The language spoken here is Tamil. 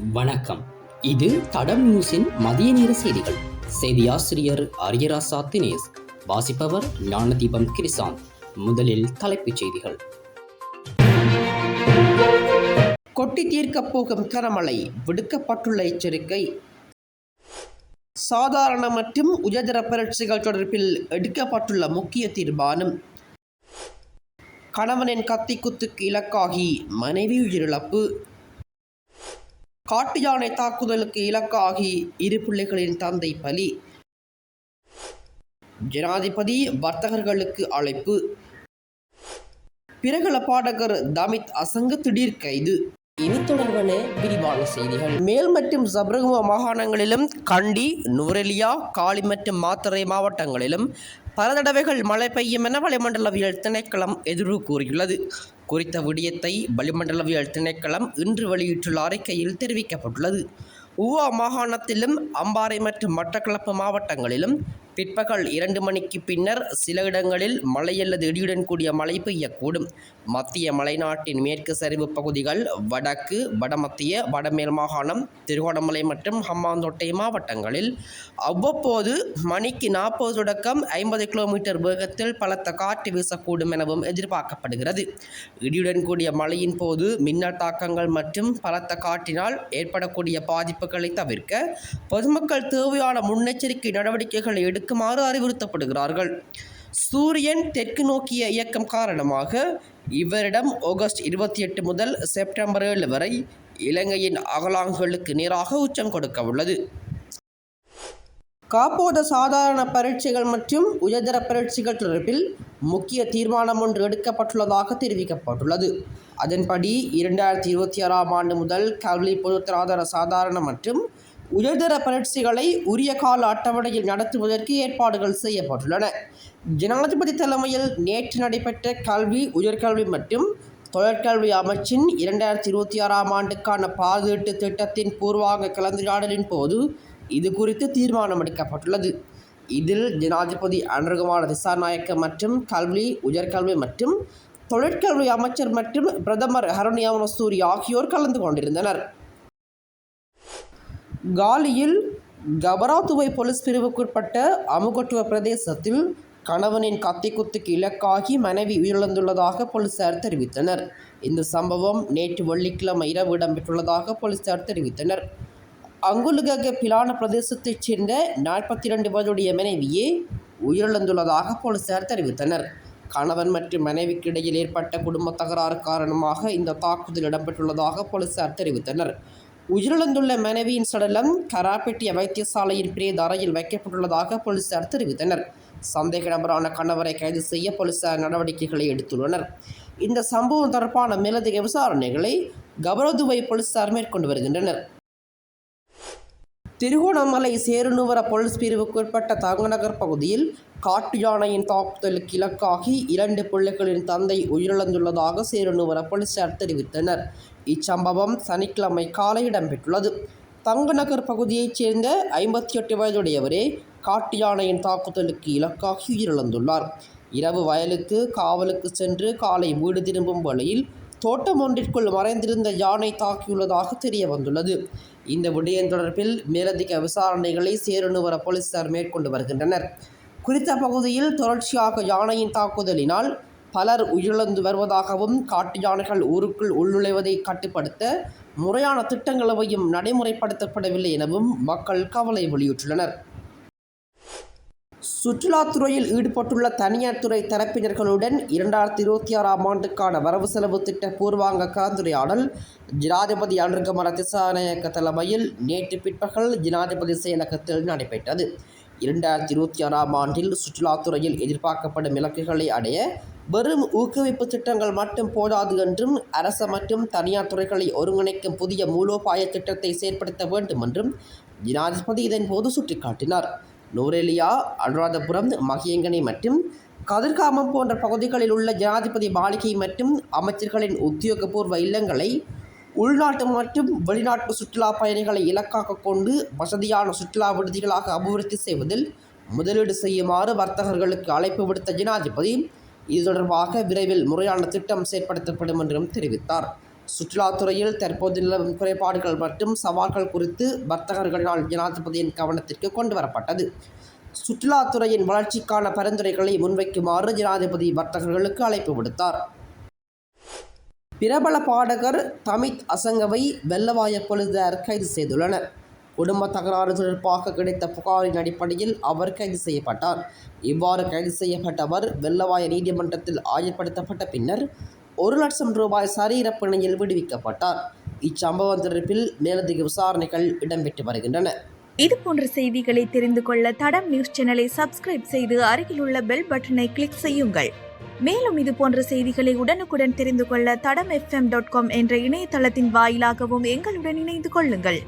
வணக்கம். இது தடம் நியூஸின் மதிய நேர செய்திகள். செய்தியாசிரியர் அரியராசா தினேஷ். வாசிப்பவர் ஞானதீபம் கிரிசாந்த். முதலில் தலைப்புச் செய்திகள். கொட்டி தீர்க்கப் போகும் கனமழை, விடுக்கப்பட்டுள்ள எச்சரிக்கை. சாதாரண மற்றும் உயர்தர பரீட்சைகள் தொடர்பில் எடுக்கப்பட்டுள்ள முக்கிய தீர்மானம். கணவனின் கத்திக்குத்துக்கு இலக்காகி மனைவி உயிரிழப்பு. காட்டு யானை தாக்குதலுக்கு இலக்காகி 2 பிள்ளைகளின் தந்தை பலி. ஜனாதிபதி வர்த்தகர்களுக்கு அழைப்பு. பிரபல பாடகர் தமித் அசங்க திடீர் கைது. இனி தொடர்பான விரிவான செய்திகள். மேல் மற்றும் சப்ரகமுவ மாகாணங்களிலும் கண்டி, நுவரெலியா, காலி மற்றும் மாத்தறை மாவட்டங்களிலும் பல தடவைகள் மழை பெய்யும் என வளிமண்டலவியல் திணைக்களம் எதிர்வு கூறியுள்ளது. குறித்த விடயத்தை வளிமண்டலவியல் திணைக்களம் இன்று வெளியிட்டுள்ள அறிக்கையில் தெரிவிக்கப்பட்டுள்ளது. ஊவா மாகாணத்திலும் அம்பாறை மற்றும் மட்டக்களப்பு மாவட்டங்களிலும் பிற்பகல் 2 மணிக்கு பின்னர் சில இடங்களில் மழை அல்லது இடியுடன் கூடிய மழை பெய்யக்கூடும். மத்திய மலைநாட்டின் மேற்கு சரிவு பகுதிகள், வடக்கு, வடமத்திய, வடமேல் மாகாணம், திருகோணமலை மற்றும் ஹம்பாந்தோட்டை மாவட்டங்களில் அவ்வப்போது மணிக்கு 40 தொடக்கம் 50 கிலோமீட்டர் வேகத்தில் பலத்த காற்று வீசக்கூடும் எனவும் எதிர்பார்க்கப்படுகிறது. இடியுடன் கூடிய மழையின் போது மின்னல் தாக்கங்கள் மற்றும் பலத்த காற்றினால் ஏற்படக்கூடிய பாதிப்புகளை தவிர்க்க பொதுமக்கள் தேவையான முன்னெச்சரிக்கை நடவடிக்கைகளை எடுக்குமாறு அறிவுறுத்தப்படுகிறார்கள். சூரியன் தெற்கு நோக்கிய இயக்கம் காரணமாக இவ்வரிடம் ஆகஸ்ட் 28 முதல் செப்டம்பர் 7 வரை இலங்கையின் அகலாங்குகளுக்கு நேராக உச்சம் கொடுக்க உள்ளது. காப்போத சாதாரண பரீட்சைகள் மற்றும் உயர்தர பரீட்சைகள் தொடர்பில் முக்கிய தீர்மானம் ஒன்று எடுக்கப்பட்டுள்ளதாக தெரிவிக்கப்பட்டுள்ளது. அதன்படி 2026ஆம் ஆண்டு முதல் கல்வி பொதுத்தராதர சாதாரண மற்றும் உயர்தர பரீட்சைகளை உரிய கால அட்டவணையில் நடத்துவதற்கு ஏற்பாடுகள் செய்யப்பட்டுள்ளன. ஜனாதிபதி தலைமையில் நேற்று நடைபெற்ற கல்வி, உயர்கல்வி மற்றும் தொழிற்கல்வி அமைச்சின் 2026ஆம் ஆண்டுக்கான பாதீட்டு திட்டத்தின் பூர்வாங்க கலந்துரையாடலின் போது இது குறித்து தீர்மானம் எடுக்கப்பட்டுள்ளது. இதில் ஜனாதிபதி அனுரகுமார திசாநாயக்க மற்றும் கல்வி, உயர்கல்வி மற்றும் தொழிற்கல்வி அமைச்சர் மற்றும் பிரதமர் ஹரணி அமரசூரி ஆகியோர் கலந்து கொண்டிருந்தனர். காலியில் கபராத்துவை போலீஸ் பிரிவுக்குட்பட்ட அமுகட்டுவ பிரதேசத்தில் கணவனின் கத்திக்குத்துக்கு இலக்காகி மனைவி உயிரிழந்துள்ளதாக போலீசார் தெரிவித்தனர். இந்த சம்பவம் நேற்று வெள்ளிக்கிழமை இரவு இடம்பெற்றுள்ளதாக போலீசார் தெரிவித்தனர். அங்குலுகக பிலான பிரதேசத்தைச் சேர்ந்த 42 வயதுடைய மனைவியே உயிரிழந்துள்ளதாக போலீசார் தெரிவித்தனர். கணவன் மற்றும் மனைவிக்கு இடையில் ஏற்பட்ட குடும்ப தகராறு காரணமாக இந்த தாக்குதல் இடம்பெற்றுள்ளதாக போலீசார் தெரிவித்தனர். உயிரிழந்துள்ள மனைவியின் சடலம் கராப்பெட்டிய வைத்தியசாலையின் பிரேத அறையில் வைக்கப்பட்டுள்ளதாக போலீசார் தெரிவித்தனர். சந்தேக நபரான கணவரை கைது செய்ய போலீசார் நடவடிக்கைகளை எடுத்துள்ளனர். இந்த சம்பவம் தொடர்பான மேலதிக விசாரணைகளை கபரதுவை போலீசார் மேற்கொண்டு வருகின்றனர். திருகோணமலை சேருநுவர போலீஸ் பிரிவுக்குட்பட்ட தங்கநகர் பகுதியில் காட்டு யானையின் தாக்குதலுக்கு இலக்காகி 2 பிள்ளைகளின் தந்தை உயிரிழந்துள்ளதாக சேருநுவர போலீசார் தெரிவித்தனர். இச்சம்பவம் சனிக்கிழமை காலை இடம்பெற்றுள்ளது. தங்கநகர் பகுதியைச் சேர்ந்த 58 வயதுடையவரே காட்டு யானையின் தாக்குதலுக்கு இலக்காகி உயிரிழந்துள்ளார். இரவு வயலுக்கு காவலுக்கு சென்று காலை வீடு திரும்பும் வேளையில் தோட்டம் ஒன்றிற்குள் மறைந்திருந்த யானை தாக்கியுள்ளதாக தெரிய வந்துள்ளது. இந்த விடயம் தொடர்பில் மேலதிக விசாரணைகளை சேருநுவர போலீசார் மேற்கொண்டு வருகின்றனர். குறித்த பகுதியில் தொடர்ச்சியாக யானையின் தாக்குதலினால் பலர் உயிரிழந்து வருவதாகவும் காட்டு யானைகள் ஊருக்குள் உள்நுழைவதை கட்டுப்படுத்த முறையான திட்டங்கள் எவையும் நடைமுறைப்படுத்தப்படவில்லை எனவும் மக்கள் கவலை வெளியிட்டுள்ளனர். சுற்றுலாத்துறையில் ஈடுபட்டுள்ள தனியார் துறை தரப்பினர்களுடன் 2026ஆம் ஆண்டுக்கான வரவு செலவு திட்ட பூர்வாங்க கலந்துரையாடல் ஜனாதிபதி அனுரகுமார திசாநாயக்க தலைமையில் நேற்று பிற்பகல் ஜனாதிபதி செயலகத்தில் நடைபெற்றது. 2026ஆம் ஆண்டில் சுற்றுலாத்துறையில் எதிர்பார்க்கப்படும் இலக்குகளை அடைய வெறும் ஊக்குவிப்பு திட்டங்கள் மட்டும் போதாது என்றும் அரச மற்றும் தனியார் துறைகளை ஒருங்கிணைக்கும் புதிய மூலோபாய திட்டத்தை செயற்படுத்த வேண்டும் என்றும் ஜனாதிபதி இதன்போது சுட்டிக்காட்டினார். நுவரெலியா, அனுராதபுரம், மகியங்கனை மற்றும் கதிர்காமம் போன்ற பகுதிகளில் உள்ள ஜனாதிபதி மாளிகை மற்றும் அமைச்சர்களின் உத்தியோகபூர்வ இல்லங்களை உள்நாட்டு மற்றும் வெளிநாட்டு சுற்றுலா பயணிகளை இலக்காக கொண்டு வசதியான சுற்றுலா விடுதிகளாக அபிவிருத்தி செய்வதில் முதலீடு செய்யுமாறு வர்த்தகர்களுக்கு அழைப்பு விடுத்த ஜனாதிபதி இது தொடர்பாக விரைவில் முறையான திட்டம் செயற்படுத்தப்படும் என்றும் தெரிவித்தார். சுற்றுலாத்துறையில் தற்போது நிலவும் குறைபாடுகள் மற்றும் சவால்கள் குறித்து வர்த்தகர்களினால் ஜனாதிபதியின் கவனத்திற்கு கொண்டு வரப்பட்டது. சுற்றுலாத்துறையின் வளர்ச்சிக்கான பரிந்துரைகளை முன்வைக்குமாறு ஜனாதிபதி வர்த்தகர்களுக்கு அழைப்பு விடுத்தார். பிரபல பாடகர் தமித் அசங்கவை வெள்ளவாய போலீசார் கைது செய்துள்ளனர். குடும்ப தகராறு தொடர்பாக கிடைத்த புகாரின் அடிப்படையில் அவர் கைது செய்யப்பட்டார். இவ்வாறு கைது செய்யப்பட்டவர் வெள்ளவாய நீதிமன்றத்தில் ஆஜர்படுத்தப்பட்ட பின்னர் 1 லட்சம் ரூபாய் சரீர பிணையில் விடுவிக்கப்பட்டார். இச்சம்பவம் தொடர்பில் மேலதிக விசாரணைகள் இடம்பெற்று வருகின்றன. இதுபோன்ற செய்திகளை தெரிந்து கொள்ள தடம் நியூஸ் சேனலை சப்ஸ்கிரைப் செய்து அருகில் உள்ள பெல் பட்டனை கிளிக் செய்யுங்கள். மேலும் இதுபோன்ற செய்திகளை உடனுக்குடன் தெரிந்து கொள்ள தடம் fm.com என்ற இணையதளத்தின் வாயிலாகவும் எங்களுடன் இணைந்து கொள்ளுங்கள்.